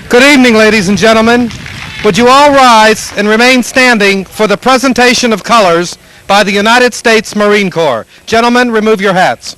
Good evening, ladies and gentlemen. Would you all rise and remain standing for the presentation of colors by the United States Marine Corps? Gentlemen, remove your hats.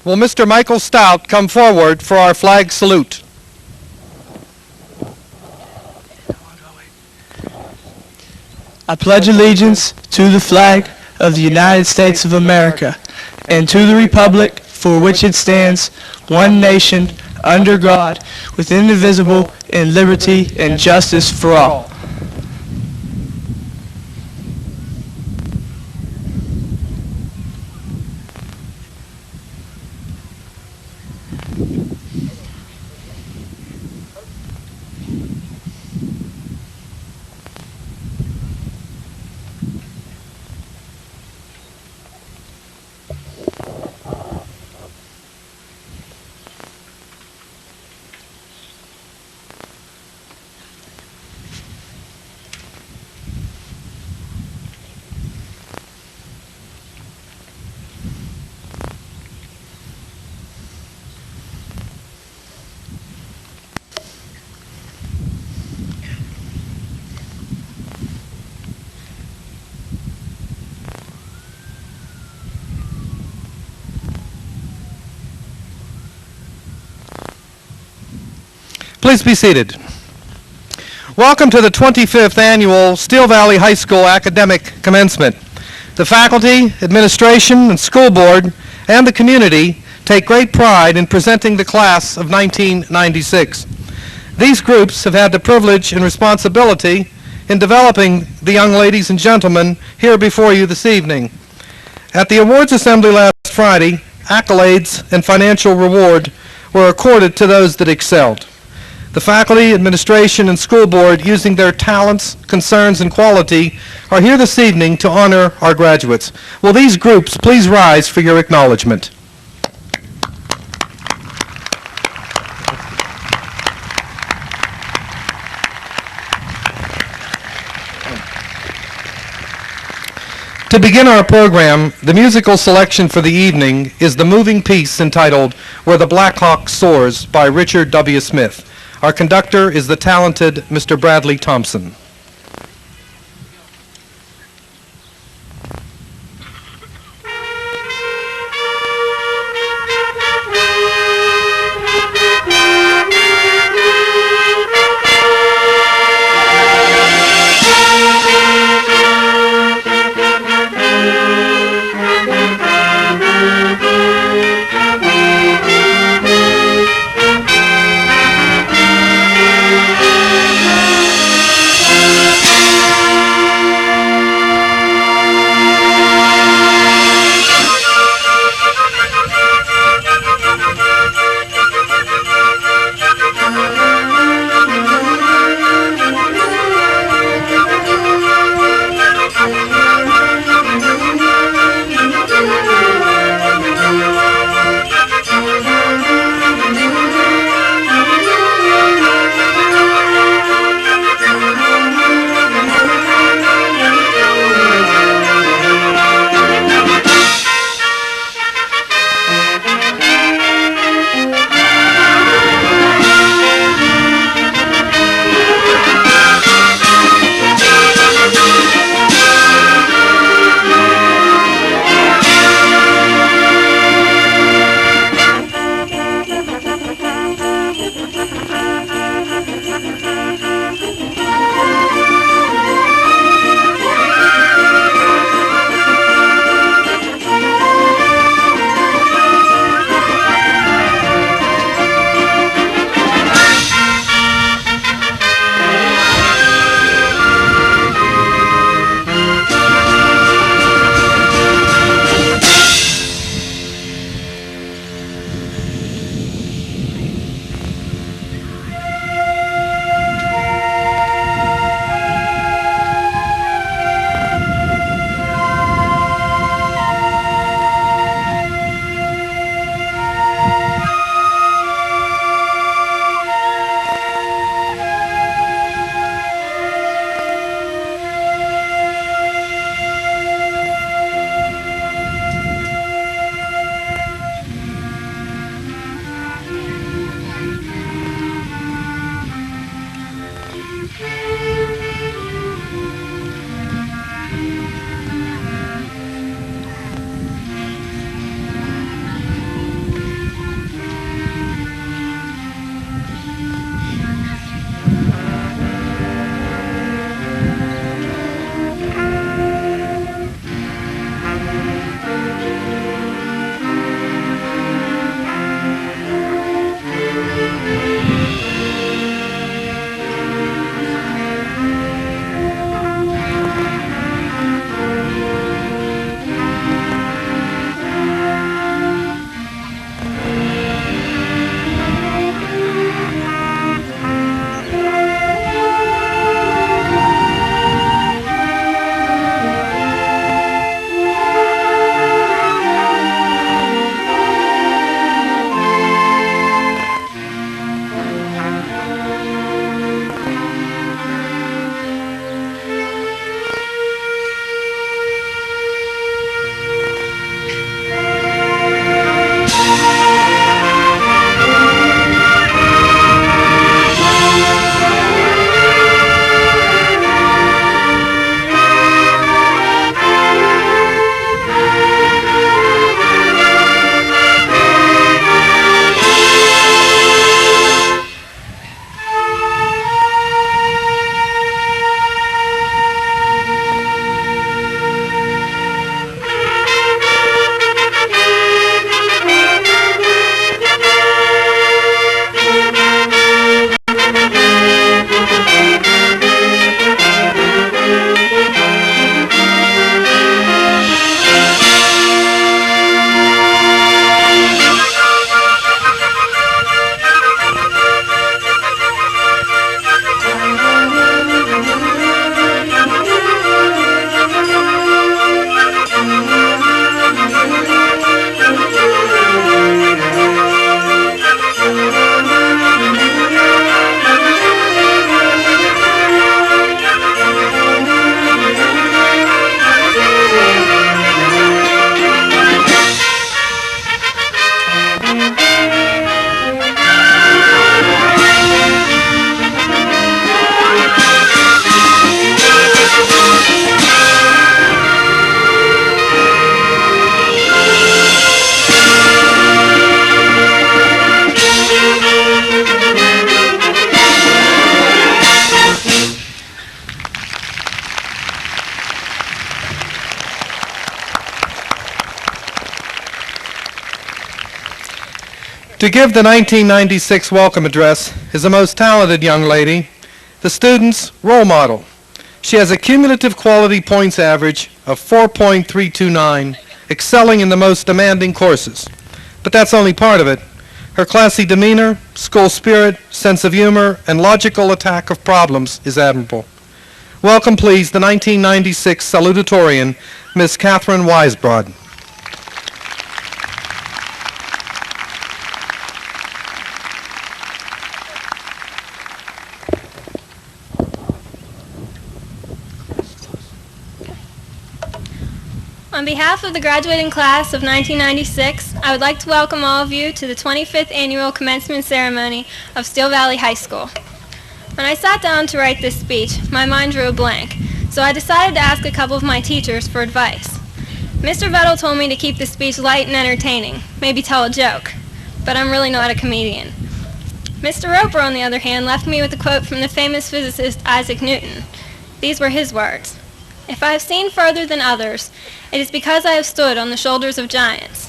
Will Mr. Michael Stout come forward for our flag salute? I pledge allegiance to the flag of the United States of America and to the republic for which it stands, one nation, under God, with indivisible, in liberty and justice for all. Please be seated. Welcome to the 25th Annual Steel Valley High School Academic Commencement. The faculty, administration, and school board, and the community take great pride in presenting the class of 1996. These groups have had the privilege and responsibility in developing the young ladies and gentlemen here before you this evening. At the awards assembly last Friday, accolades and financial reward were accorded to those that excelled. The faculty, administration, and school board, using their talents, concerns, and quality, are here this evening to honor our graduates. Will these groups please rise for your acknowledgement? To begin our program, the musical selection for the evening is the moving piece entitled Where the Black Hawk Soars by Richard W. Smith. Our conductor is the talented Mr. Bradley Thompson. To give the 1996 welcome address is a most talented young lady, the student's role model. She has a cumulative quality points average of 4.329, excelling in the most demanding courses. But that's only part of it. Her classy demeanor, school spirit, sense of humor, and logical attack of problems is admirable. Welcome, please, the 1996 salutatorian, Miss Catherine Weisbrod. On behalf of the graduating class of 1996, I would like to welcome all of you to the 25th annual commencement ceremony of Steel Valley High School. When I sat down to write this speech, my mind drew a blank, so I decided to ask a couple of my teachers for advice. Mr. Vettel told me to keep the speech light and entertaining, maybe tell a joke, but I'm really not a comedian. Mr. Roper, on the other hand, left me with a quote from the famous physicist Isaac Newton. These were his words: "If I have seen further than others, it is because I have stood on the shoulders of giants."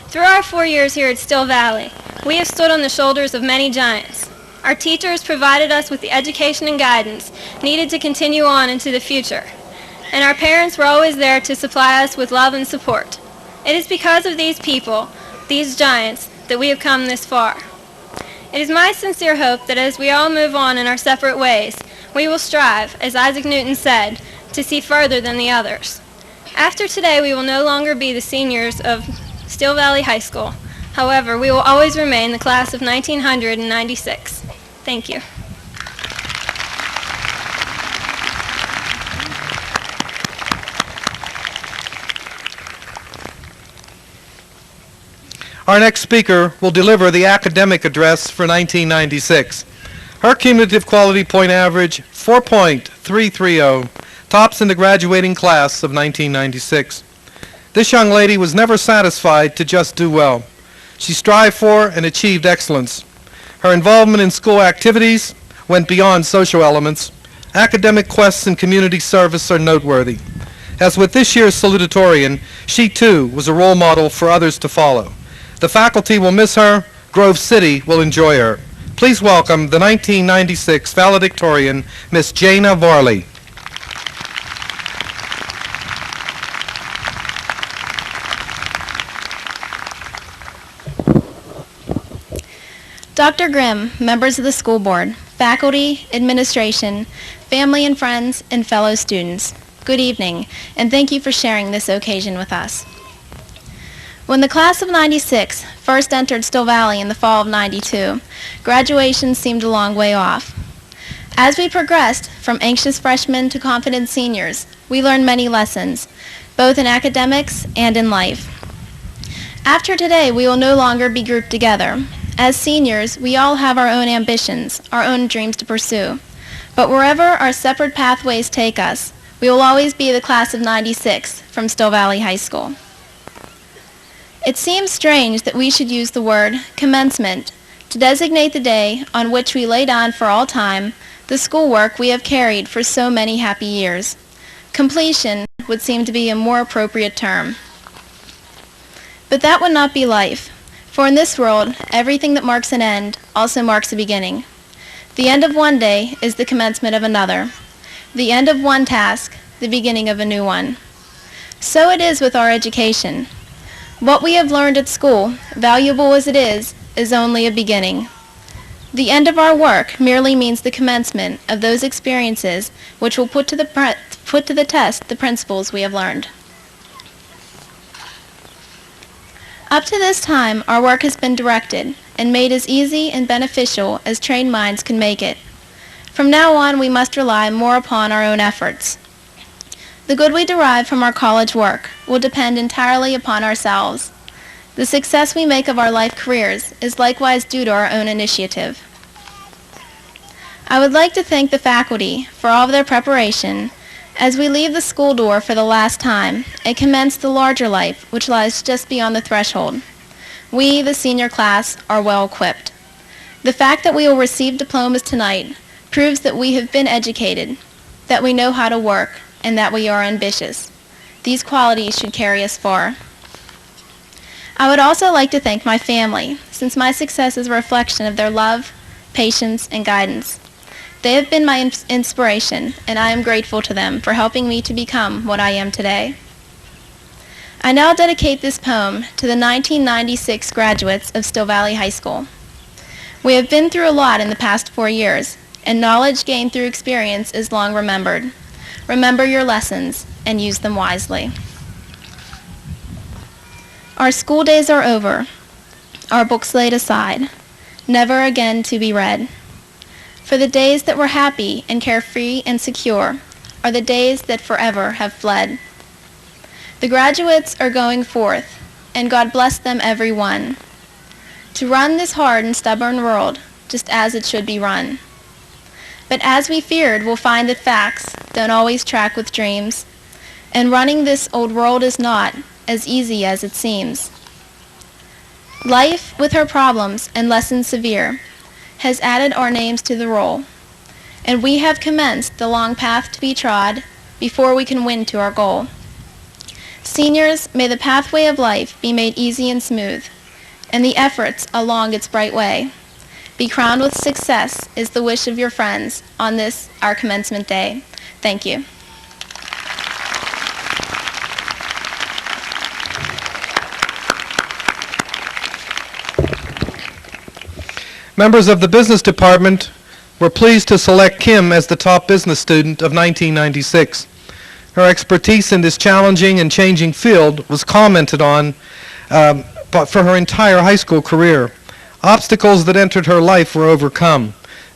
Through our 4 years here at Steel Valley, we have stood on the shoulders of many giants. Our teachers provided us with the education and guidance needed to continue on into the future, and our parents were always there to supply us with love and support. It is because of these people, these giants, that we have come this far. It is my sincere hope that as we all move on in our separate ways, we will strive, as Isaac Newton said, to see further than the others. After today, we will no longer be the seniors of Steel Valley High School. However, we will always remain the class of 1996. Thank you. Our next speaker will deliver the academic address for 1996. Her cumulative quality point average, 4.330, tops in the graduating class of 1996. This young lady was never satisfied to just do well. She strived for and achieved excellence. Her involvement in school activities went beyond social elements. Academic quests and community service are noteworthy. As with this year's salutatorian, she too was a role model for others to follow. The faculty will miss her. Grove City will enjoy her. Please welcome the 1996 valedictorian, Miss Jana Varley. Dr. Grimm, members of the school board, faculty, administration, family and friends, and fellow students, good evening, and thank you for sharing this occasion with us. When the class of 96 first entered Steel Valley in the fall of 92, graduation seemed a long way off. As we progressed from anxious freshmen to confident seniors, we learned many lessons, both in academics and in life. After today, we will no longer be grouped together. As seniors, we all have our own ambitions, our own dreams to pursue. But wherever our separate pathways take us, we will always be the class of 96 from Steel Valley High School. It seems strange that we should use the word commencement to designate the day on which we lay down for all time the schoolwork we have carried for so many happy years. Completion would seem to be a more appropriate term. But that would not be life. For in this world, everything that marks an end also marks a beginning. The end of one day is the commencement of another. The end of one task, the beginning of a new one. So it is with our education. What we have learned at school, valuable as it is only a beginning. The end of our work merely means the commencement of those experiences which will put to the test the principles we have learned. Up to this time, our work has been directed and made as easy and beneficial as trained minds can make it. From now on, we must rely more upon our own efforts. The good we derive from our college work will depend entirely upon ourselves. The success we make of our life careers is likewise due to our own initiative. I would like to thank the faculty for all of their preparation as we leave the school door for the last time and commence the larger life which lies just beyond the threshold. We, the senior class, are well equipped. The fact that we will receive diplomas tonight proves that we have been educated, that we know how to work, and that we are ambitious. These qualities should carry us far. I would also like to thank my family, since my success is a reflection of their love, patience, and guidance. They have been my inspiration, and I am grateful to them for helping me to become what I am today. I now dedicate this poem to the 1996 graduates of Still Valley High School. We have been through a lot in the past 4 years, and knowledge gained through experience is long remembered. Remember your lessons and use them wisely. Our school days are over, our books laid aside, never again to be read. For the days that were happy and carefree and secure are the days that forever have fled. The graduates are going forth, and God bless them every one, to run this hard and stubborn world just as it should be run. But as we feared, we'll find that facts don't always track with dreams, and running this old world is not as easy as it seems. Life, with her problems and lessons severe, has added our names to the roll, and we have commenced the long path to be trod before we can win to our goal. Seniors, may the pathway of life be made easy and smooth, and the efforts along its bright way be crowned with success is the wish of your friends on this, our commencement day. Thank you. Members of the business department were pleased to select Kim as the top business student of 1996. Her expertise in this challenging and changing field was commented on but for her entire high school career. Obstacles that entered her life were overcome.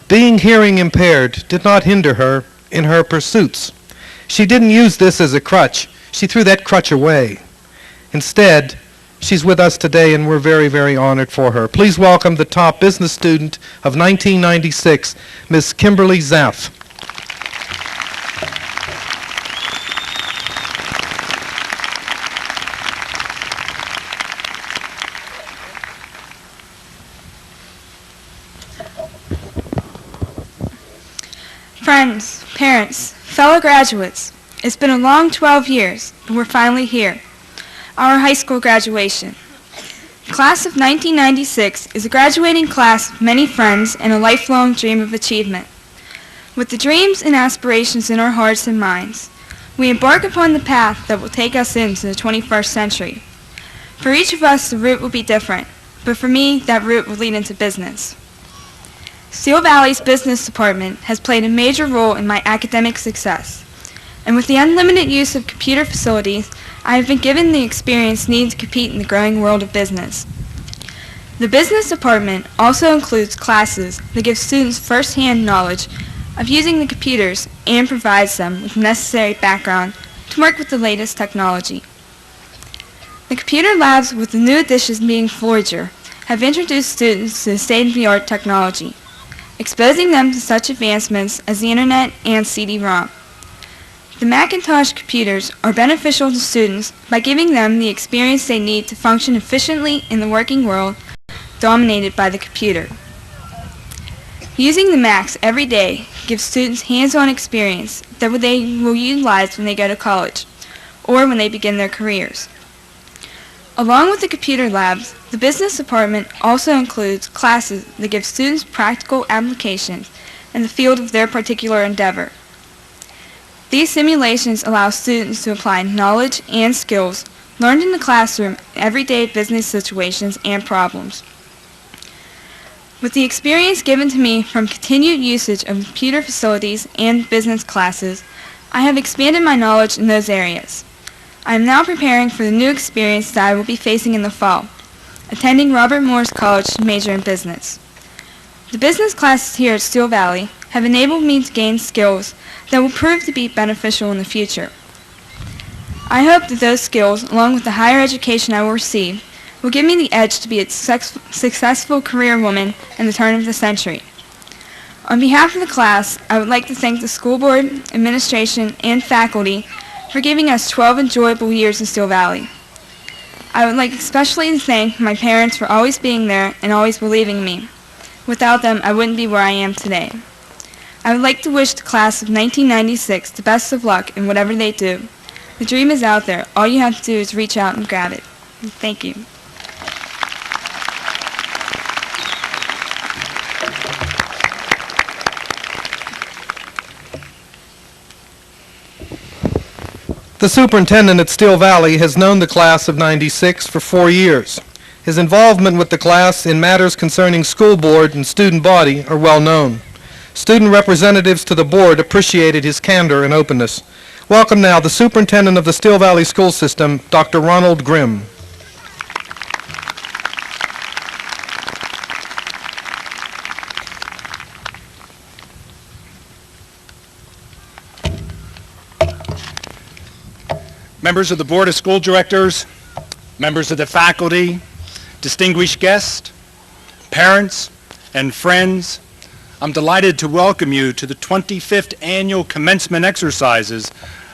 Being hearing impaired did not hinder her in her pursuits. She didn't use this as a crutch. She threw that crutch away. Instead, she's with us today, and we're very, very honored for her. Please welcome the top business student of 1996, Miss Kimberly Zaff. Friends, parents, fellow graduates, it's been a long 12 years, but we're finally here. Our high school graduation. The class of 1996 is a graduating class of many friends and a lifelong dream of achievement. With the dreams and aspirations in our hearts and minds, we embark upon the path that will take us into the 21st century. For each of us, the route will be different, but for me, that route will lead into business. Steel Valley's business department has played a major role in my academic success, and with the unlimited use of computer facilities, I have been given the experience needed to compete in the growing world of business. The business department also includes classes that give students first-hand knowledge of using the computers and provides them with necessary background to work with the latest technology. The computer labs, with the new additions being Voyager, have introduced students to the state-of-the-art technology, exposing them to such advancements as the Internet and CD-ROM. The Macintosh computers are beneficial to students by giving them the experience they need to function efficiently in the working world dominated by the computer. Using the Macs every day gives students hands-on experience that they will utilize when they go to college or when they begin their careers. Along with the computer labs, the business department also includes classes that give students practical applications in the field of their particular endeavor. These simulations allow students to apply knowledge and skills learned in the classroom in everyday business situations and problems. With the experience given to me from continued usage of computer facilities and business classes, I have expanded my knowledge in those areas. I am now preparing for the new experience that I will be facing in the fall, attending Robert Morris College to major in business. The business classes here at Steel Valley have enabled me to gain skills that will prove to be beneficial in the future. I hope that those skills, along with the higher education I will receive, will give me the edge to be a successful career woman in the turn of the century. On behalf of the class, I would like to thank the school board, administration, and faculty for giving us 12 enjoyable years in Steel Valley. I would like especially to thank my parents for always being there and always believing in me. Without them, I wouldn't be where I am today. I would like to wish the class of 1996 the best of luck in whatever they do. The dream is out there. All you have to do is reach out and grab it. Thank you. The superintendent at Steel Valley has known the class of '96 for 4 years. His involvement with the class in matters concerning school board and student body are well known. Student representatives to the board appreciated his candor and openness. Welcome now the superintendent of the Steel Valley School System, Dr. Ronald Grimm. Members of the Board of School Directors, members of the faculty, distinguished guests, parents, and friends, I'm delighted to welcome you to the 25th Annual Commencement Exercises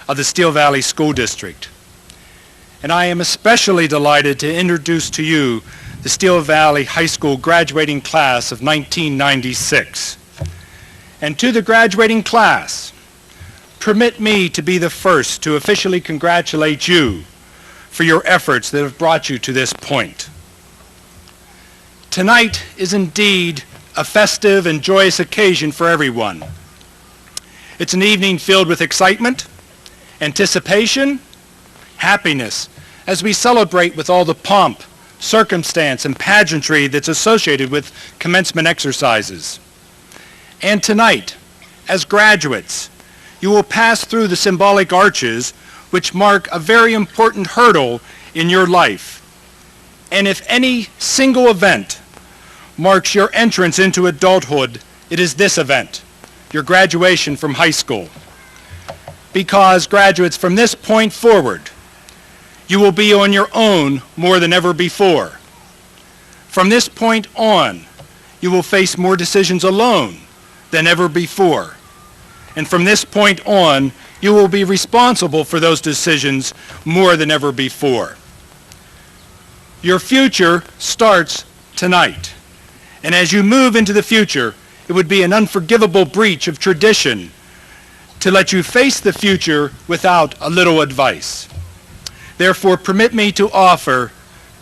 of the Steel Valley School District. And I am especially delighted to introduce to you the Steel Valley High School graduating class of 1996. And to the graduating class, permit me to be the first to officially congratulate you for your efforts that have brought you to this point. Tonight is indeed a festive and joyous occasion for everyone. It's an evening filled with excitement, anticipation, happiness, as we celebrate with all the pomp, circumstance, and pageantry that's associated with commencement exercises. And tonight, as graduates, you will pass through the symbolic arches which mark a very important hurdle in your life. And if any single event marks your entrance into adulthood, it is this event, your graduation from high school. Because graduates, from this point forward, you will be on your own more than ever before. From this point on, you will face more decisions alone than ever before. And from this point on, you will be responsible for those decisions more than ever before. Your future starts tonight. And as you move into the future, it would be an unforgivable breach of tradition to let you face the future without a little advice. Therefore, permit me to offer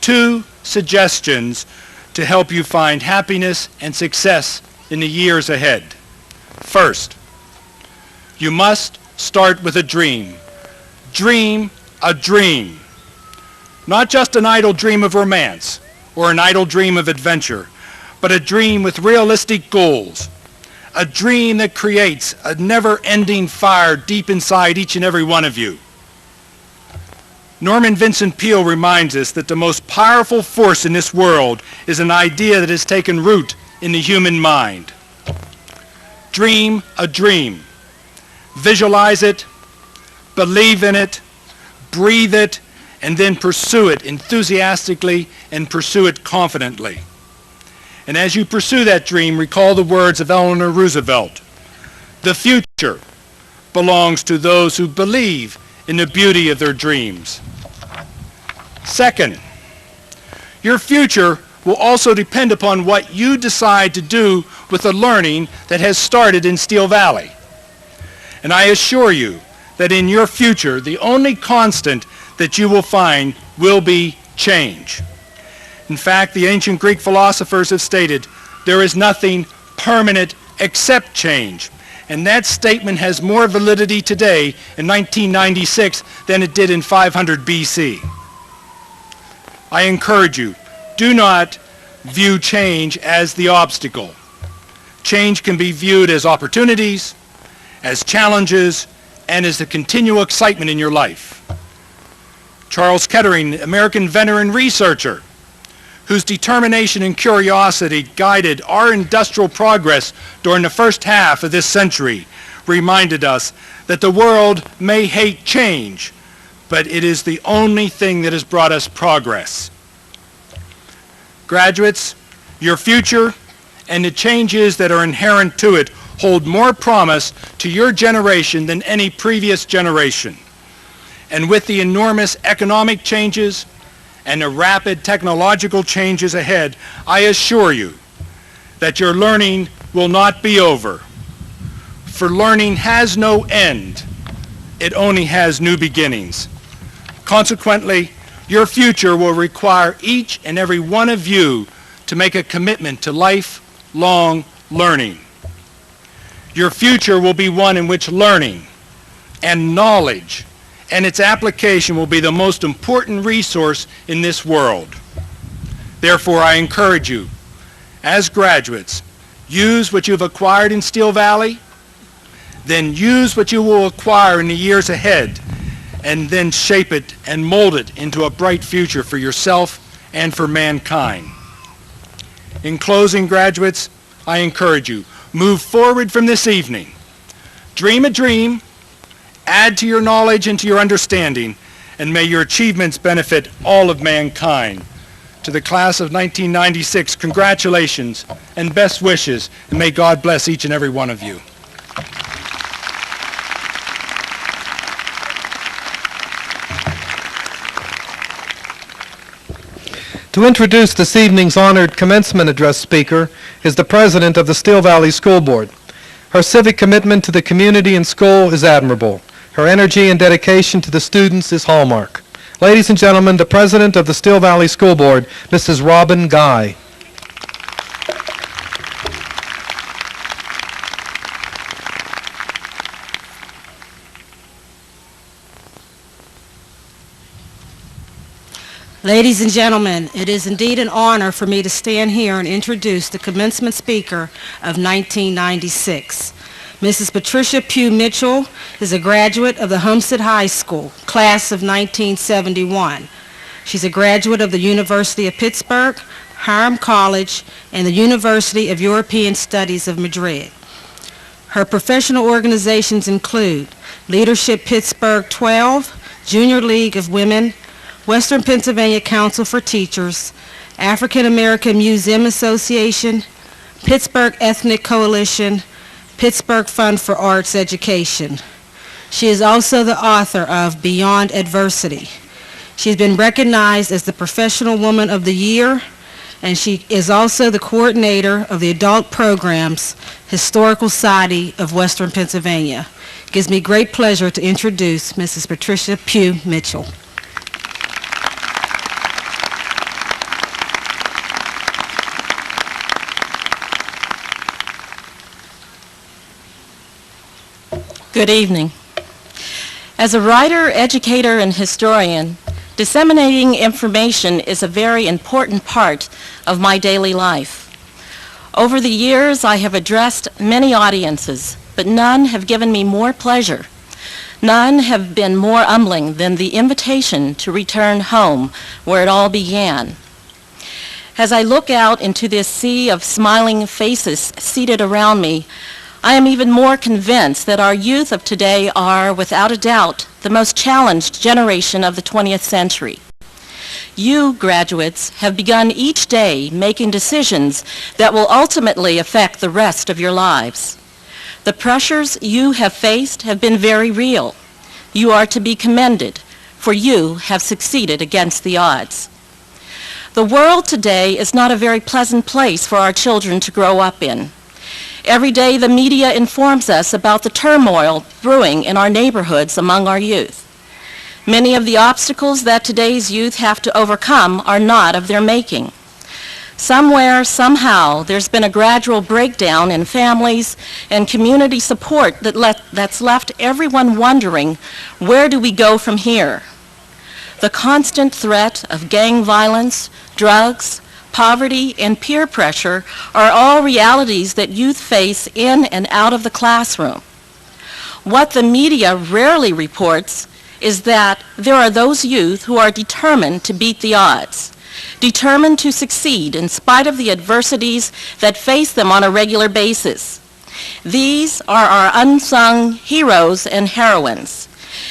2 suggestions to help you find happiness and success in the years ahead. First, you must start with a dream. Dream a dream. Not just an idle dream of romance or an idle dream of adventure, but a dream with realistic goals. A dream that creates a never-ending fire deep inside each and every one of you. Norman Vincent Peale reminds us that the most powerful force in this world is an idea that has taken root in the human mind. Dream a dream. Visualize it, believe in it, breathe it, and then pursue it enthusiastically and pursue it confidently. And as you pursue that dream, recall the words of Eleanor Roosevelt. The future belongs to those who believe in the beauty of their dreams. Second, your future will also depend upon what you decide to do with the learning that has started in Steel Valley. And I assure you that in your future, the only constant that you will find will be change. In fact, the ancient Greek philosophers have stated, there is nothing permanent except change. And that statement has more validity today in 1996 than it did in 500 BC. I encourage you, do not view change as the obstacle. Change can be viewed as opportunities, as challenges, and as the continual excitement in your life. Charles Kettering, American inventor and researcher, whose determination and curiosity guided our industrial progress during the first half of this century, reminded us that the world may hate change, but it is the only thing that has brought us progress. Graduates, your future and the changes that are inherent to it hold more promise to your generation than any previous generation. And with the enormous economic changes and the rapid technological changes ahead, I assure you that your learning will not be over. For learning has no end. It only has new beginnings. Consequently, your future will require each and every one of you to make a commitment to lifelong learning. Your future will be one in which learning and knowledge and its application will be the most important resource in this world. Therefore, I encourage you, as graduates, use what you've acquired in Steel Valley, then use what you will acquire in the years ahead, and then shape it and mold it into a bright future for yourself and for mankind. In closing, graduates, I encourage you, move forward from this evening. Dream a dream, add to your knowledge and to your understanding, and may your achievements benefit all of mankind. To the class of 1996, congratulations and best wishes, and may God bless each and every one of you. To introduce this evening's honored commencement address speaker is the president of the Steel Valley School Board. Her civic commitment to the community and school is admirable. Her energy and dedication to the students is hallmark. Ladies and gentlemen, the president of the Steel Valley School Board, Mrs. Robin Guy. Ladies and gentlemen, it is indeed an honor for me to stand here and introduce the commencement speaker of 1996. Mrs. Patricia Pugh Mitchell is a graduate of the Homestead High School, class of 1971. She's a graduate of the University of Pittsburgh, Hiram College, and the University of European Studies of Madrid. Her professional organizations include Leadership Pittsburgh 12, Junior League of Women, Western Pennsylvania Council for Teachers, African American Museum Association, Pittsburgh Ethnic Coalition, Pittsburgh Fund for Arts Education. She is also the author of Beyond Adversity. She's been recognized as the Professional Woman of the Year, and she is also the coordinator of the Adult Programs Historical Society of Western Pennsylvania. It gives me great pleasure to introduce Mrs. Patricia Pugh Mitchell. Good evening. As a writer, educator, and historian, disseminating information is a very important part of my daily life. Over the years, I have addressed many audiences, but none have given me more pleasure. None have been more humbling than the invitation to return home where it all began. As I look out into this sea of smiling faces seated around me, I am even more convinced that our youth of today are, without a doubt, the most challenged generation of the 20th century. You, graduates, have begun each day making decisions that will ultimately affect the rest of your lives. The pressures you have faced have been very real. You are to be commended, for you have succeeded against the odds. The world today is not a very pleasant place for our children to grow up in. Every day, the media informs us about the turmoil brewing in our neighborhoods among our youth. Many of the obstacles that today's youth have to overcome are not of their making. Somewhere, somehow, there's been a gradual breakdown in families and community support that's left everyone wondering, where do we go from here? The constant threat of gang violence, drugs, poverty, and peer pressure are all realities that youth face in and out of the classroom. What the media rarely reports is that there are those youth who are determined to beat the odds, determined to succeed in spite of the adversities that face them on a regular basis. These are our unsung heroes and heroines.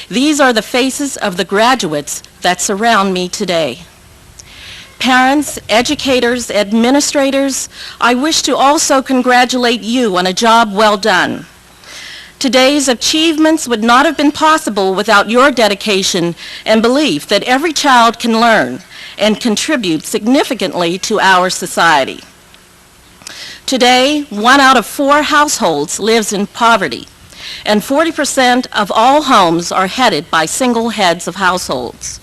These are the faces of the graduates that surround me today. Parents, educators, administrators, I wish to also congratulate you on a job well done. Today's achievements would not have been possible without your dedication and belief that every child can learn and contribute significantly to our society. Today, 1 out of 4 households lives in poverty, and 40% of all homes are headed by single heads of households.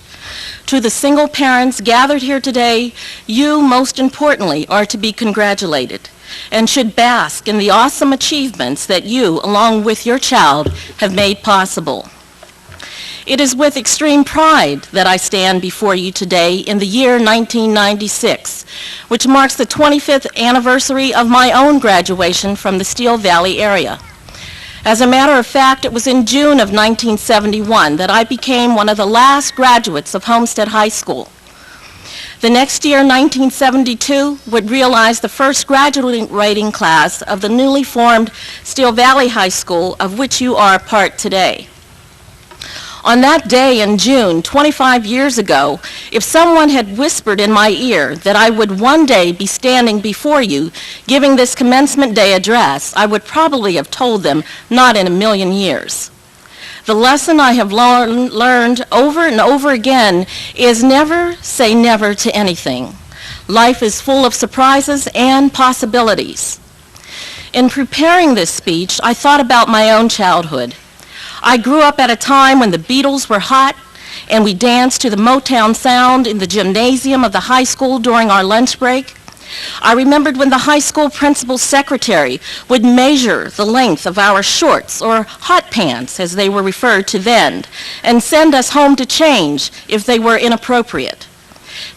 To the single parents gathered here today, you, most importantly, are to be congratulated and should bask in the awesome achievements that you, along with your child, have made possible. It is with extreme pride that I stand before you today in the year 1996, which marks the 25th anniversary of my own graduation from the Steel Valley area. As a matter of fact, it was in June of 1971 that I became one of the last graduates of Homestead High School. The next year, 1972, would realize the first graduating class of the newly formed Steel Valley High School, of which you are a part today. On that day in June, 25 years ago, if someone had whispered in my ear that I would one day be standing before you giving this commencement day address, I would probably have told them, not in a million years. The lesson I have learned over and over again is never say never to anything. Life is full of surprises and possibilities. In preparing this speech, I thought about my own childhood. I grew up at a time when the Beatles were hot, and we danced to the Motown sound in the gymnasium of the high school during our lunch break. I remembered when the high school principal's secretary would measure the length of our shorts, or hot pants as they were referred to then, and send us home to change if they were inappropriate.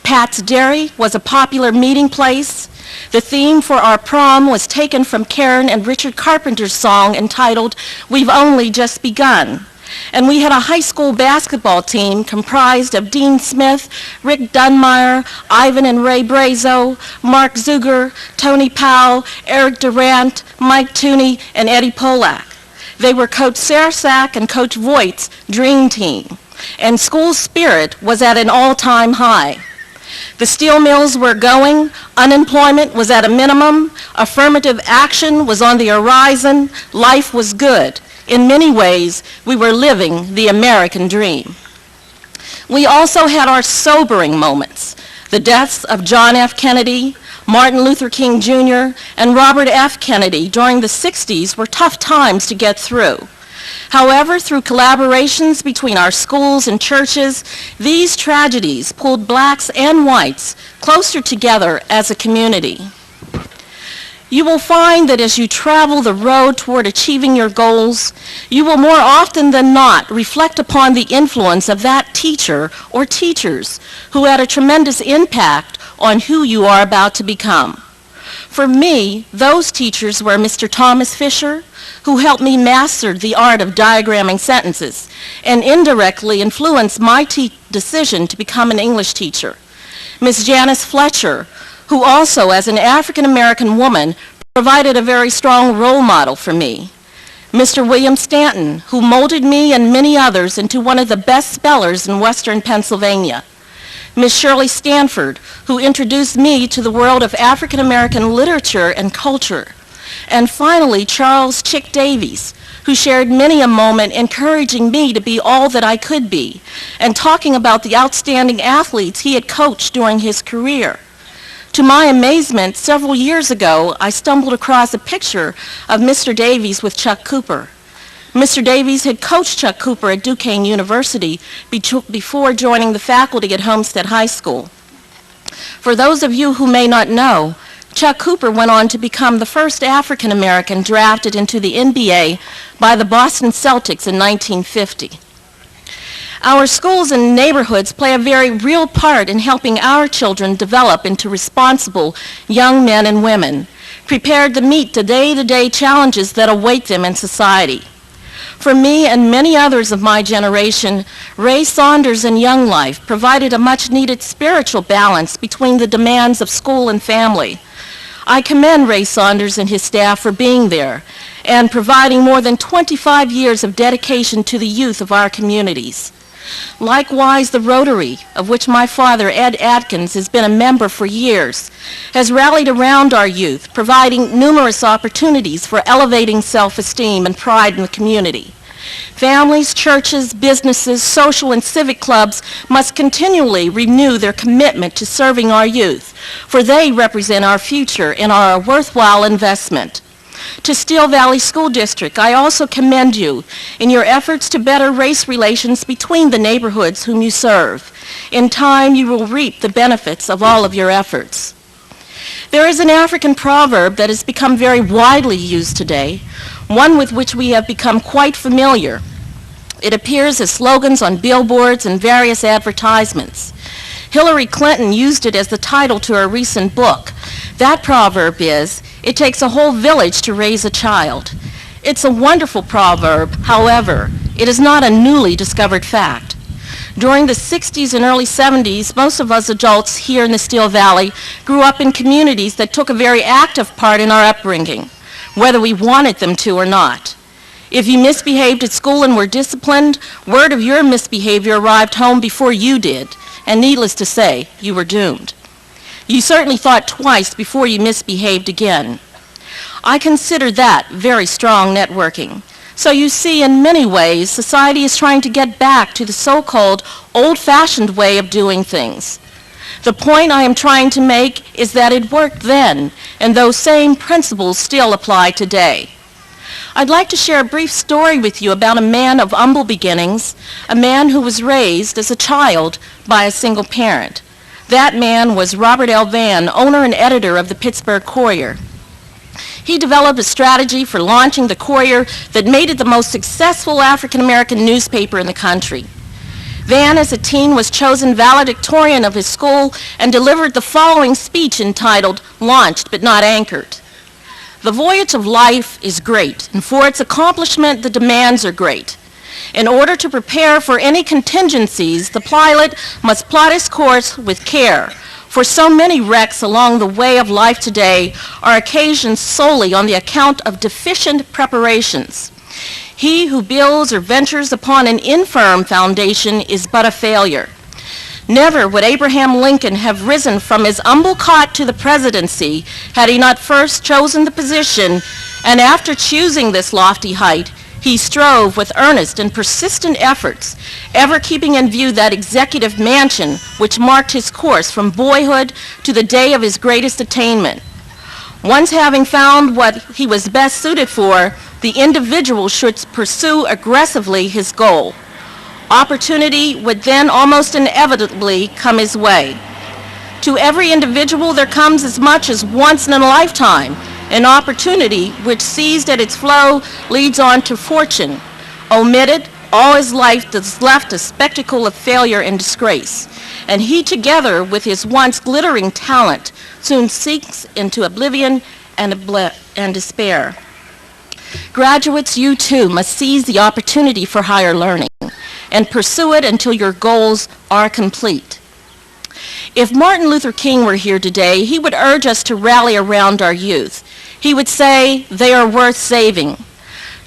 Pat's Dairy was a popular meeting place. The theme for our prom was taken from Karen and Richard Carpenter's song entitled, "We've Only Just Begun." And we had a high school basketball team comprised of Dean Smith, Rick Dunmeyer, Ivan and Ray Brazo, Mark Zuger, Tony Powell, Eric Durant, Mike Tooney, and Eddie Polak. They were Coach Sarasak and Coach Voigt's dream team, and school spirit was at an all-time high. The steel mills were going, unemployment was at a minimum, affirmative action was on the horizon, life was good. In many ways, we were living the American dream. We also had our sobering moments. The deaths of John F. Kennedy, Martin Luther King Jr., and Robert F. Kennedy during the 60s were tough times to get through. However, through collaborations between our schools and churches, these tragedies pulled blacks and whites closer together as a community. You will find that as you travel the road toward achieving your goals, you will more often than not reflect upon the influence of that teacher or teachers who had a tremendous impact on who you are about to become. For me, those teachers were Mr. Thomas Fisher, who helped me master the art of diagramming sentences and indirectly influenced my decision to become an English teacher. Ms. Janice Fletcher, who also, as an African-American woman, provided a very strong role model for me. Mr. William Stanton, who molded me and many others into one of the best spellers in Western Pennsylvania. Ms. Shirley Stanford, who introduced me to the world of African-American literature and culture. And finally, Charles Chick Davies, who shared many a moment encouraging me to be all that I could be, and talking about the outstanding athletes he had coached during his career. To my amazement, several years ago, I stumbled across a picture of Mr. Davies with Chuck Cooper. Mr. Davies had coached Chuck Cooper at Duquesne University before joining the faculty at Homestead High School. For those of you who may not know, Chuck Cooper went on to become the first African American drafted into the NBA by the Boston Celtics in 1950. Our schools and neighborhoods play a very real part in helping our children develop into responsible young men and women, prepared to meet the day-to-day challenges that await them in society. For me and many others of my generation, Ray Saunders and Young Life provided a much-needed spiritual balance between the demands of school and family. I commend Ray Saunders and his staff for being there and providing more than 25 years of dedication to the youth of our communities. Likewise, the Rotary, of which my father, Ed Atkins, has been a member for years, has rallied around our youth, providing numerous opportunities for elevating self-esteem and pride in the community. Families, churches, businesses, social and civic clubs must continually renew their commitment to serving our youth, for they represent our future and are a worthwhile investment. To Steel Valley School District, I also commend you in your efforts to better race relations between the neighborhoods whom you serve. In time, you will reap the benefits of all of your efforts. There is an African proverb that has become very widely used today, one with which we have become quite familiar. It appears as slogans on billboards and various advertisements. Hillary Clinton used it as the title to her recent book. That proverb is, "It takes a whole village to raise a child." It's a wonderful proverb. However, it is not a newly discovered fact. During the 60s and early 70s, most of us adults here in the Steel Valley grew up in communities that took a very active part in our upbringing, whether we wanted them to or not. If you misbehaved at school and were disciplined, word of your misbehavior arrived home before you did, and needless to say, you were doomed. You certainly thought twice before you misbehaved again. I consider that very strong networking. So you see, in many ways, society is trying to get back to the so-called old-fashioned way of doing things. The point I am trying to make is that it worked then, and those same principles still apply today. I'd like to share a brief story with you about a man of humble beginnings, a man who was raised as a child by a single parent. That man was Robert L. Vann, owner and editor of the Pittsburgh Courier. He developed a strategy for launching the Courier that made it the most successful African-American newspaper in the country. Vann, as a teen, was chosen valedictorian of his school and delivered the following speech entitled, "Launched but Not Anchored." The voyage of life is great, and for its accomplishment, the demands are great. In order to prepare for any contingencies, the pilot must plot his course with care, for so many wrecks along the way of life today are occasioned solely on the account of deficient preparations. He who builds or ventures upon an infirm foundation is but a failure. Never would Abraham Lincoln have risen from his humble cot to the presidency had he not first chosen the position, and after choosing this lofty height, he strove with earnest and persistent efforts, ever keeping in view that executive mansion which marked his course from boyhood to the day of his greatest attainment. Once having found what he was best suited for, the individual should pursue aggressively his goal. Opportunity would then almost inevitably come his way. To every individual there comes as much as once in a lifetime, an opportunity which, seized at its flow, leads on to fortune. Omitted, all his life is left a spectacle of failure and disgrace, and he, together with his once glittering talent, soon sinks into oblivion and despair. Graduates, you too must seize the opportunity for higher learning and pursue it until your goals are complete. If Martin Luther King were here today, he would urge us to rally around our youth. He would say, they are worth saving.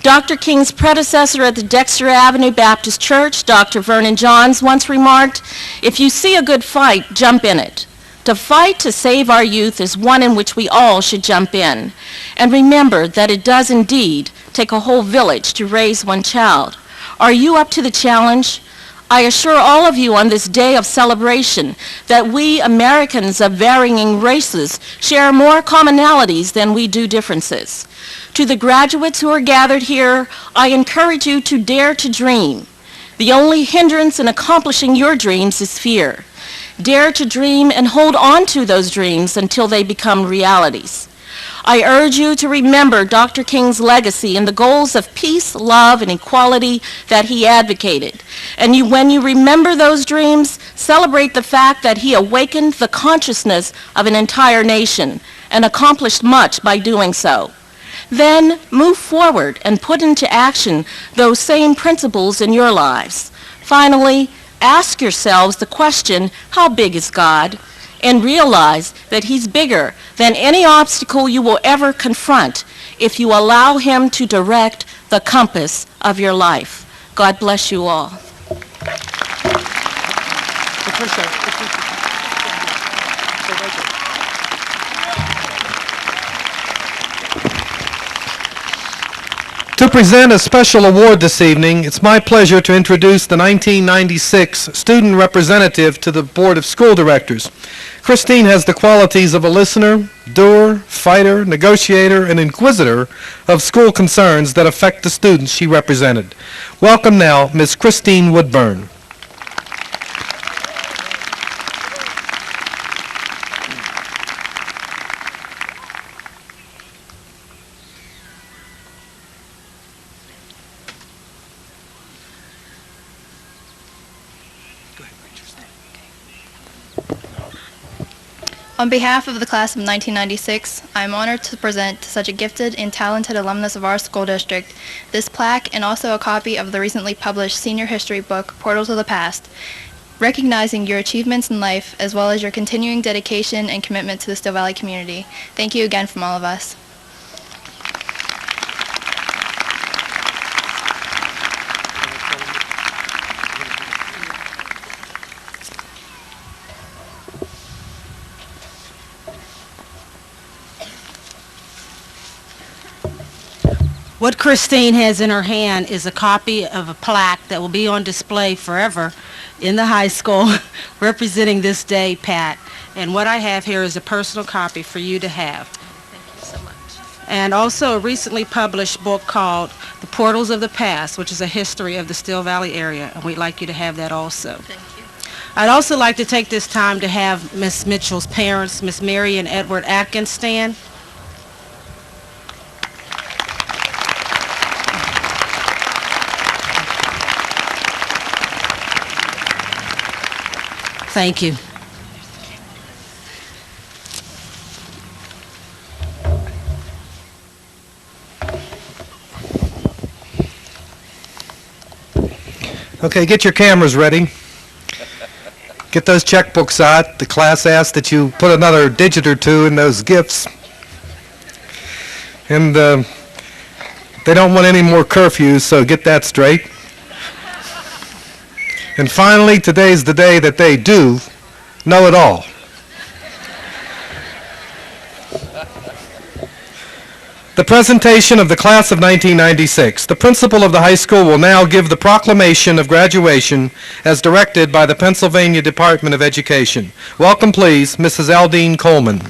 Dr. King's predecessor at the Dexter Avenue Baptist Church, Dr. Vernon Johns, once remarked, if you see a good fight, jump in it. To fight to save our youth is one in which we all should jump in. And remember that it does indeed take a whole village to raise one child. Are you up to the challenge? I assure all of you on this day of celebration that we Americans of varying races share more commonalities than we do differences. To the graduates who are gathered here, I encourage you to dare to dream. The only hindrance in accomplishing your dreams is fear. Dare to dream and hold on to those dreams until they become realities. I urge you to remember Dr. King's legacy and the goals of peace, love, and equality that he advocated. And when you remember those dreams, celebrate the fact that he awakened the consciousness of an entire nation and accomplished much by doing so. Then move forward and put into action those same principles in your lives. Finally, ask yourselves the question, how big is God? And realize that he's bigger than any obstacle you will ever confront if you allow him to direct the compass of your life. God bless you all. To present a special award this evening, it's my pleasure to introduce the 1996 student representative to the Board of School Directors. Christine has the qualities of a listener, doer, fighter, negotiator, and inquisitor of school concerns that affect the students she represented. Welcome now, Ms. Christine Woodburn. On behalf of the class of 1996, I am honored to present to such a gifted and talented alumnus of our school district this plaque and also a copy of the recently published senior history book, Portal to the Past, recognizing your achievements in life as well as your continuing dedication and commitment to the Still Valley community. Thank you again from all of us. What Christine has in her hand is a copy of a plaque that will be on display forever in the high school representing this day, Pat. And what I have here is a personal copy for you to have. Thank you so much. And also a recently published book called The Portals of the Past, which is a history of the Still Valley area, and we'd like you to have that also. Thank you. I'd also like to take this time to have Miss Mitchell's parents, Miss Mary and Edward Atkins, stand. Thank you. Okay, get your cameras ready. Get those checkbooks out. The class asked that you put another digit or two in those gifts. And they don't want any more curfews, so get that straight. And finally, today's the day that they do know it all. The presentation of the class of 1996. The principal of the high school will now give the proclamation of graduation as directed by the Pennsylvania Department of Education. Welcome, please, Mrs. Aldine Coleman.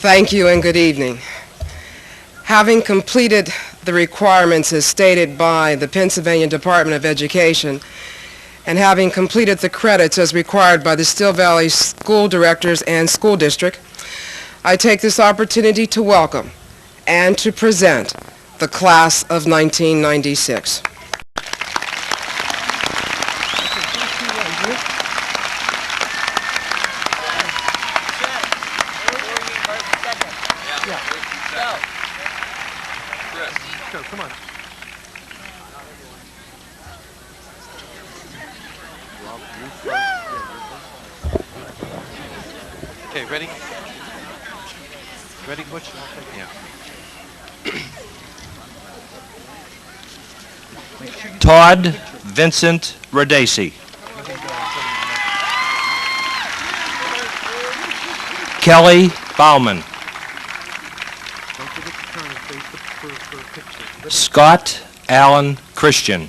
Thank you and good evening. Having completed the requirements as stated by the Pennsylvania Department of Education, and having completed the credits as required by the Still Valley School Directors and School District, I take this opportunity to welcome and to present the class of 1996. Okay, ready? Ready, Butch? Yeah. Todd Vincent Radacey. Kelly Bauman. Scott Allen Christian.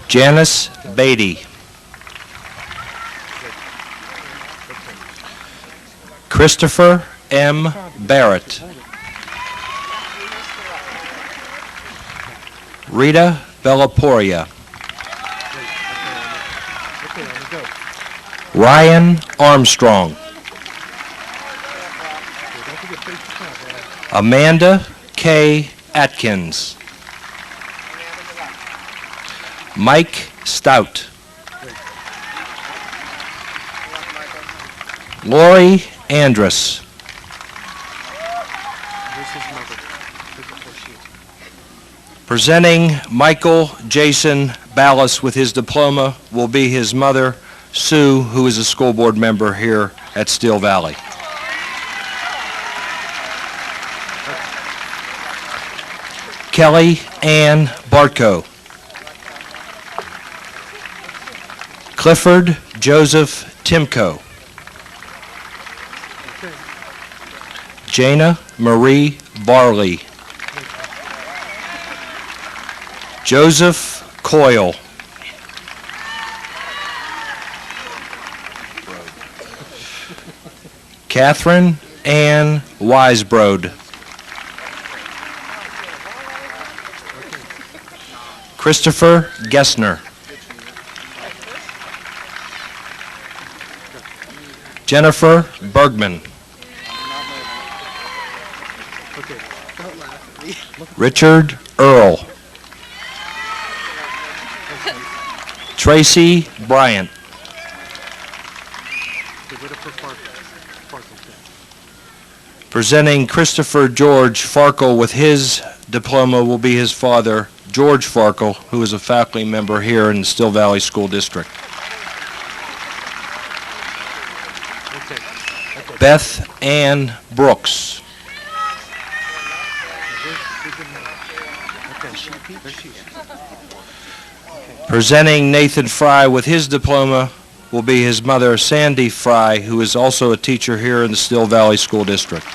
Janice Beatty. Christopher M. Barrett. Rita Bellaporia. Ryan Armstrong. Amanda K. Atkins. Mike Stout. Lori Andrus. Presenting Michael Jason Ballas with his diploma will be his mother, Sue, who is a school board member here at Still Valley. Kelly Ann Bartko. Clifford Joseph Timko. Jana Marie Barley. Joseph Coyle. Catherine Ann Weisbrod. Christopher Gessner. Jennifer Bergman. Richard Earl. Tracy Bryant. Presenting Christopher George Farkle with his diploma will be his father, George Farkle, who is a faculty member here in the Still Valley School District. Beth Ann Brooks. Presenting Nathan Fry with his diploma will be his mother, Sandy Fry, who is also a teacher here in the Still Valley School District.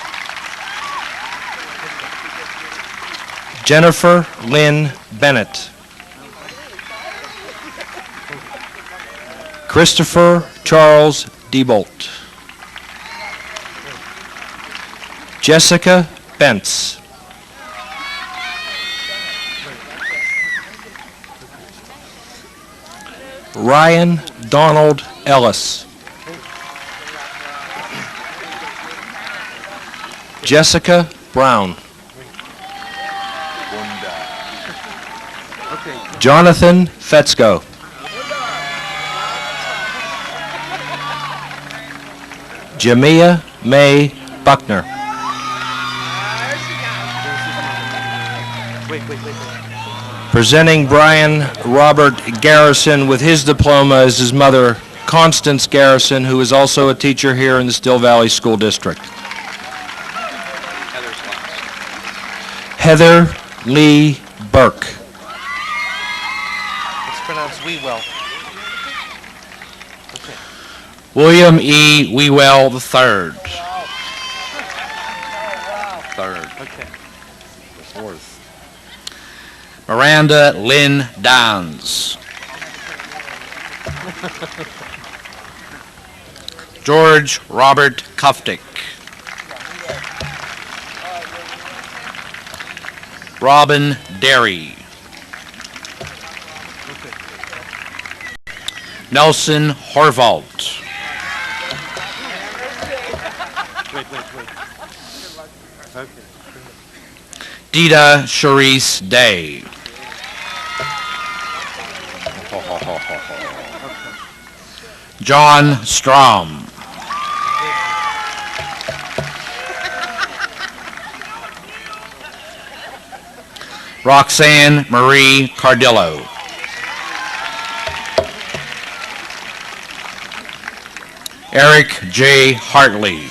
Jennifer Lynn Bennett. Christopher Charles Diebolt. Jessica Bentz. Ryan Donald Ellis. Jessica Brown. Jonathan Fetzko. Jamia May Buckner. Presenting Brian Robert Garrison with his diploma is his mother, Constance Garrison, who is also a teacher here in the Still Valley School District. Heather Lee Burke. It's pronounced Wewell. William E. Wewell III. Third. Okay. Fourth. Miranda Lynn Downs. George Robert Kuftick. Robin Derry. Nelson Horvault. Okay. Dita Charisse Day. John Strom. Roxanne Marie Cardillo. Eric J. Hartley.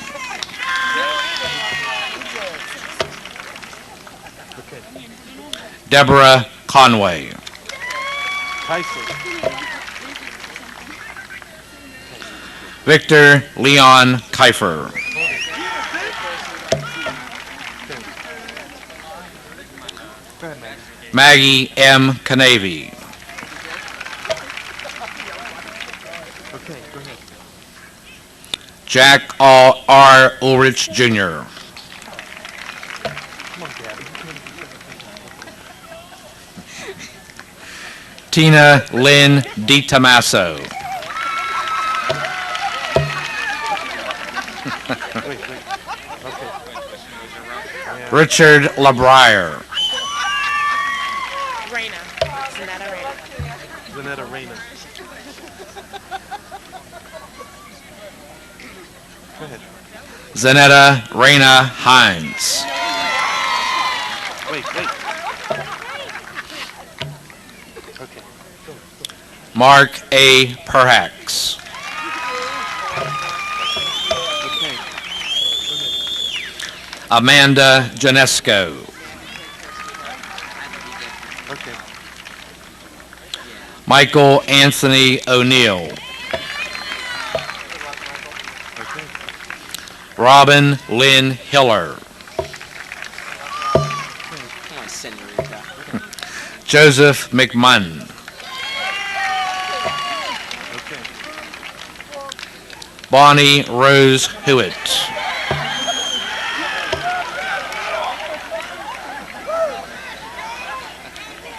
Deborah Conway. Victor Leon Kiefer. Maggie M. Canavy. Jack R. Ulrich Jr. Tina Lynn DiTomaso. Richard LeBrier. Zanetta Reyna. Go ahead. Zanetta Reyna Hines. Wait. Okay. Mark A. Perhax. Okay. Amanda Janesco. Okay. Michael Anthony O'Neill. Robin Lynn Hiller. Joseph McMunn. Bonnie Rose Hewitt.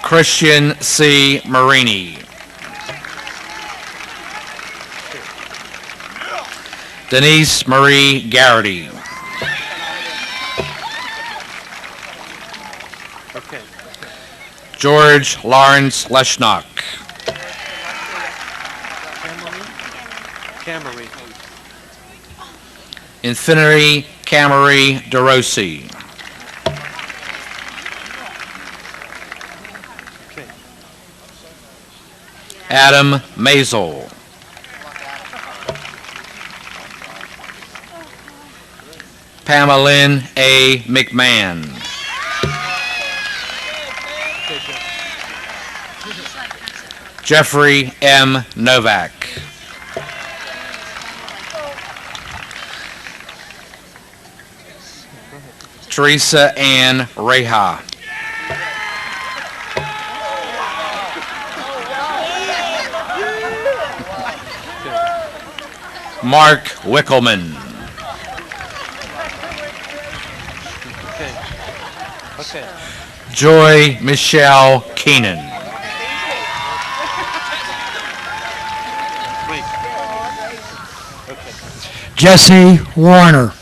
Christian C. Marini. Denise Marie Garrity. George Lawrence Leschnock. Infinity Camry DeRossi. Adam Mazel. Pamelyn A. McMahon. Jeffrey M. Novak. Teresa Ann Reha. Mark Wickelman. Joy Michelle Keenan. Jesse Warner.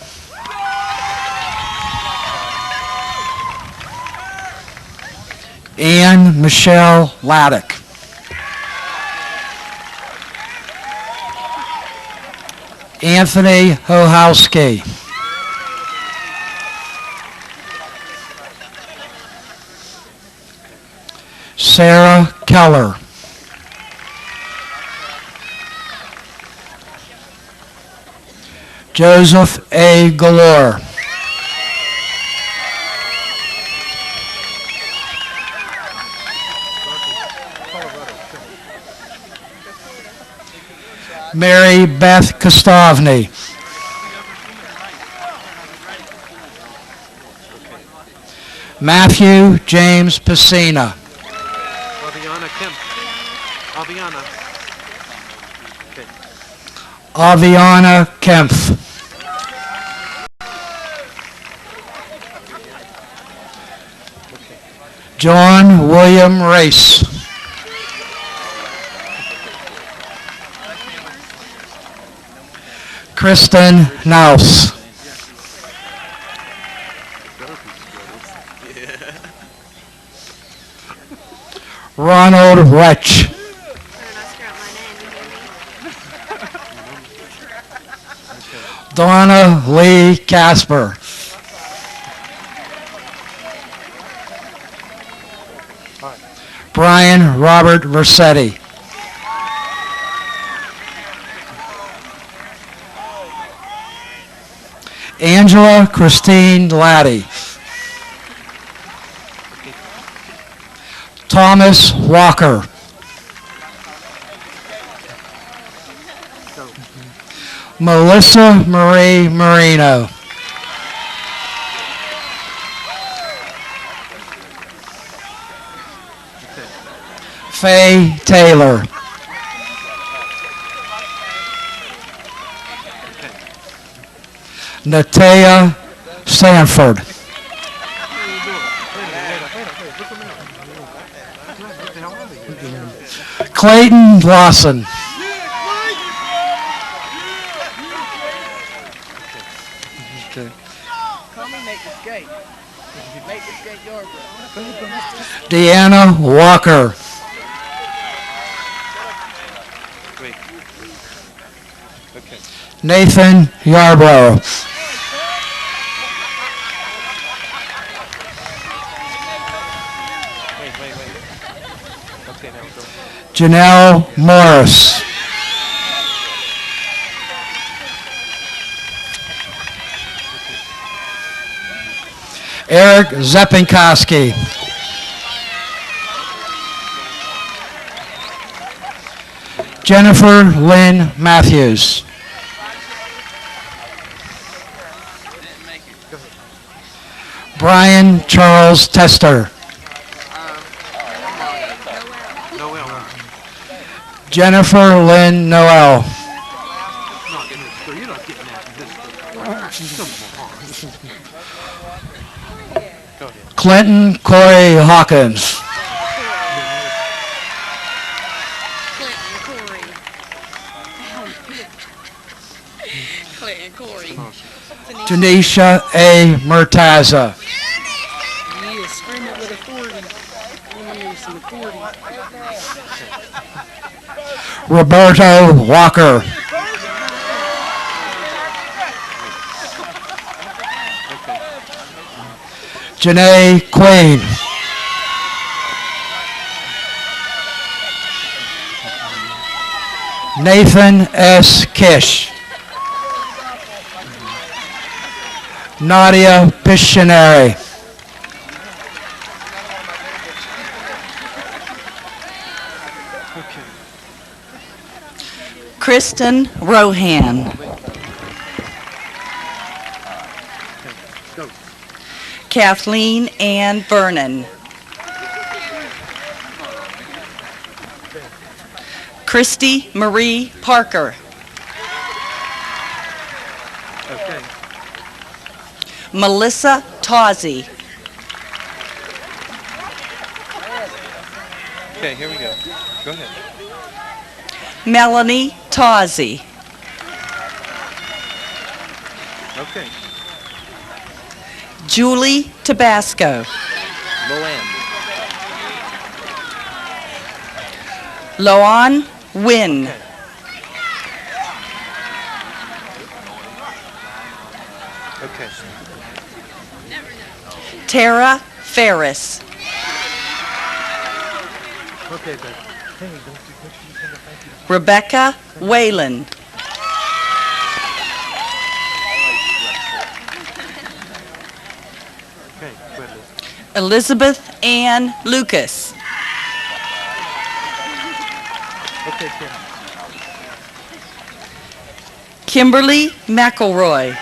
Ann Michelle Laddick. Anthony Hohowski. Sarah Keller. Joseph A. Galore. Mary Beth Kostovny. Matthew James Pacina. Aviana Kempf. John William Race. Kristen Naus. Ronald Retch. Donna Lee Casper. Brian Robert Versetti. Angela Christine Laddie. Thomas Walker. Melissa Marie Marino. Faye Taylor. Natea Sanford. Clayton Lawson. Deanna Walker. Nathan Yarbrough. Janelle Morris. Eric Zepinkoski. Jennifer Lynn Matthews. Brian Charles Tester. Jennifer Lynn Noel. Clinton Corey Hawkins. Tanisha A. Murtaza. Roberto Walker. Janae Queen. Nathan S. Kish. Nadia Pictionary. Kristen Rohan. Kathleen Ann Vernon. Christy Marie Parker. Melissa Tawsey. Okay, here we go. Go ahead. Melanie Tawsey. Okay. Julie Tabasco. Loan Wynn. Okay. Tara Ferris. Okay, then. Rebecca Whalen. Okay, quit it. Elizabeth Ann Lucas. Okay, Kim. Kimberly McElroy.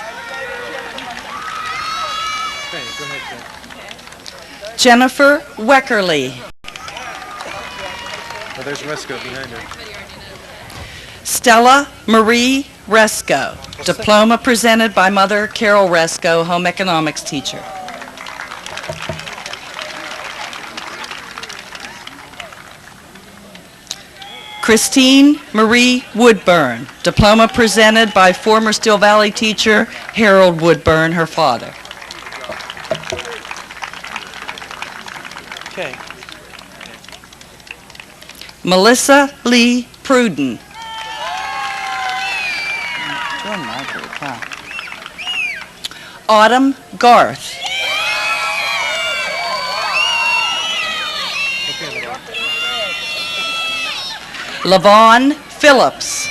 Okay, go ahead, Kim. Jennifer Weckerly. Oh, there's Resco behind her. Stella Marie Resco. Diploma presented by Mother Carol Resco, home economics teacher. Christine Marie Woodburn. Diploma presented by former Steel Valley teacher Harold Woodburn, her father. Okay. Melissa Lee Pruden. Autumn Garth. Lavon Phillips.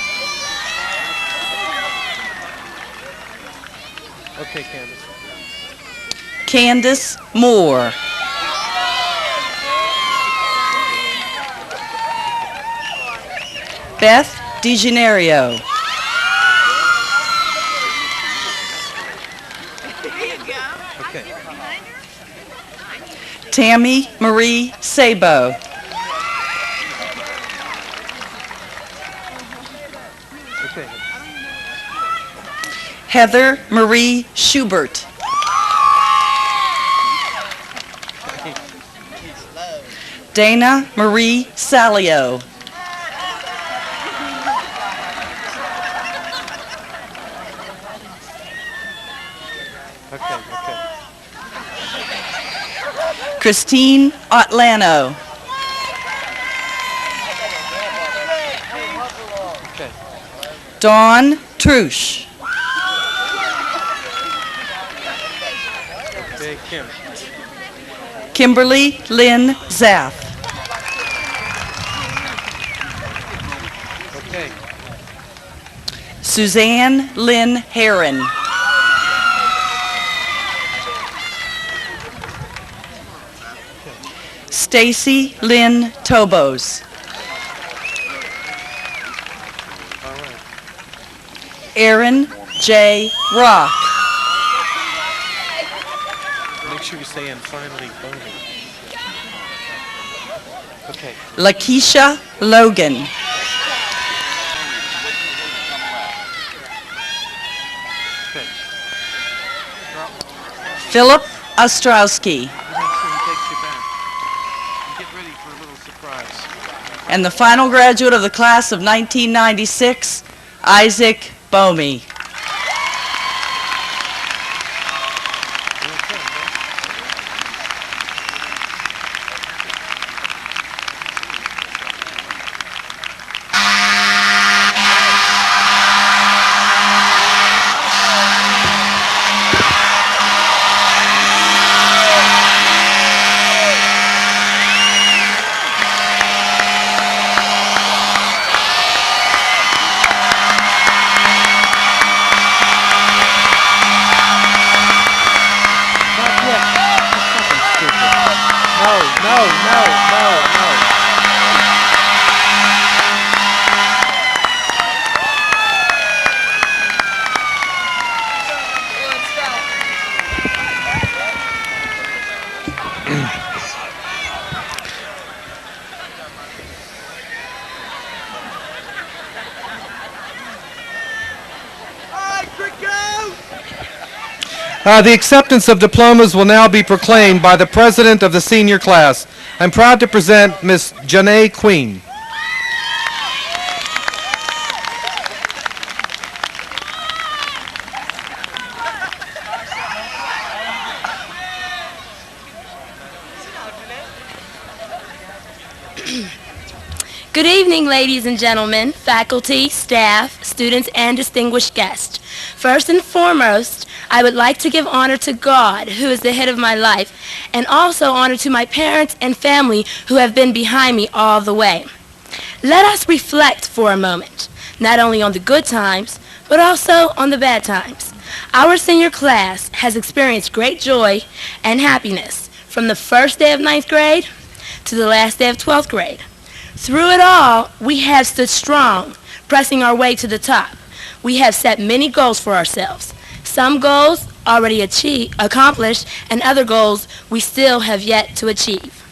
Okay, Candace. Candace Moore. Beth DeGenario. Okay. Tammy Marie Sabo. Okay. Heather Marie Schubert. Dana Marie Salio. Okay, okay. Christine Otlano. Okay. Dawn Trush. Okay, Kim. Kimberly Lynn Zaff. Okay. Suzanne Lynn Heron. Stacy Lynn Tobos. All right. Aaron J. Rock. Make sure you say, and finally, Boney. Okay. Lakeisha Logan. Okay. Philip Ostrowski. And the final graduate of the class of 1996, Isaac Bomey. The acceptance of diplomas will now be proclaimed by the president of the senior class. I'm proud to present Ms. Janae Queen. Good evening, ladies and gentlemen, faculty, staff, students, and distinguished guests. First and foremost, I would like to give honor to God, who is the head of my life, and also honor to my parents and family who have been behind me all the way. Let us reflect for a moment, not only on the good times, but also on the bad times. Our senior class has experienced great joy and happiness from the first day of 9th grade to the last day of 12th grade. Through it all, we have stood strong, pressing our way to the top. We have set many goals for ourselves. Some goals already accomplished, and other goals we still have yet to achieve.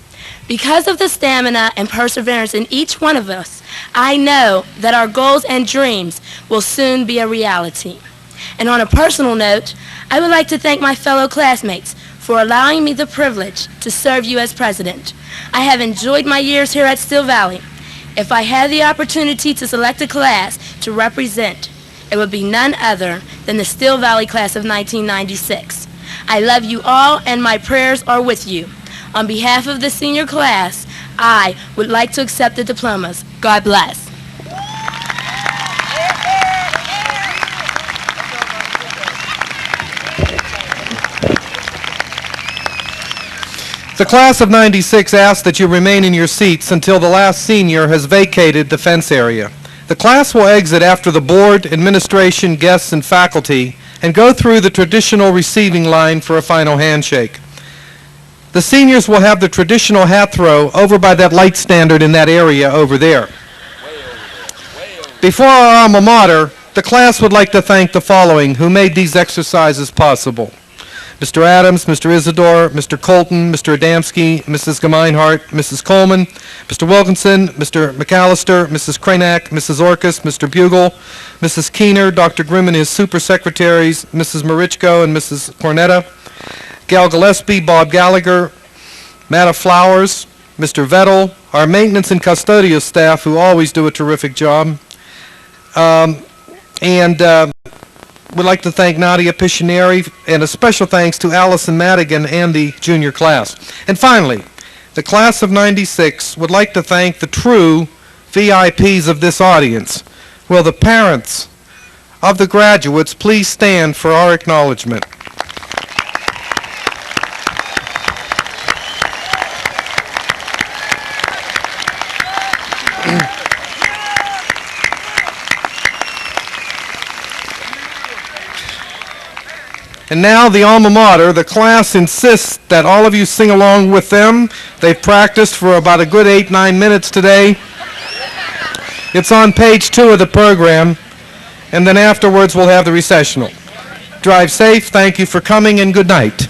Because of the stamina and perseverance in each one of us, I know that our goals and dreams will soon be a reality. And on a personal note, I would like to thank my fellow classmates for allowing me the privilege to serve you as president. I have enjoyed my years here at Still Valley. If I had the opportunity to select a class to represent, it would be none other than the Still Valley class of 1996. I love you all, and my prayers are with you. On behalf of the senior class, I would like to accept the diplomas. God bless. The class of 96 asks that you remain in your seats until the last senior has vacated the fence area. The class will exit after the board, administration, guests, and faculty, and go through the traditional receiving line for a final handshake. The seniors will have the traditional hat throw over by that light standard in that area over there. Before our alma mater, the class would like to thank the following who made these exercises possible: Mr. Adams, Mr. Isidore, Mr. Colton, Mr. Adamski, Mrs. Gemeinhart, Mrs. Coleman, Mr. Wilkinson, Mr. McAllister, Mrs. Cranack, Mrs. Orcus, Mr. Bugle, Mrs. Keener, Dr. Grimm and his super secretaries, Mrs. Marichko and Mrs. Cornetta, Gail Gillespie, Bob Gallagher, Matta Flowers, Mr. Vettel, our maintenance and custodial staff who always do a terrific job, we'd like to thank Nadia Pictionary, and a special thanks to Allison Madigan and the junior class. And finally, the class of 96 would like to thank the true VIPs of this audience. Will the parents of the graduates please stand for our acknowledgement? And now the alma mater, the class insists that all of you sing along with them. They've practiced for about a good 8-9 minutes today. It's on page 2 of the program, and then afterwards we'll have the recessional. Drive safe, thank you for coming, and good night.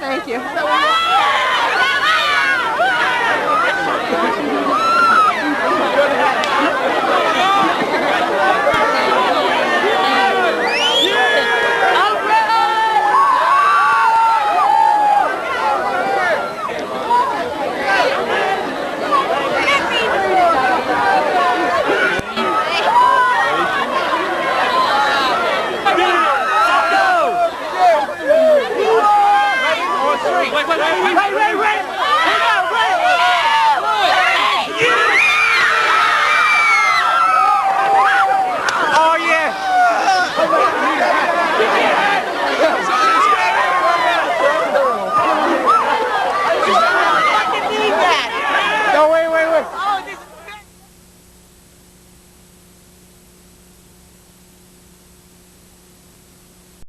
Thank you. Wait,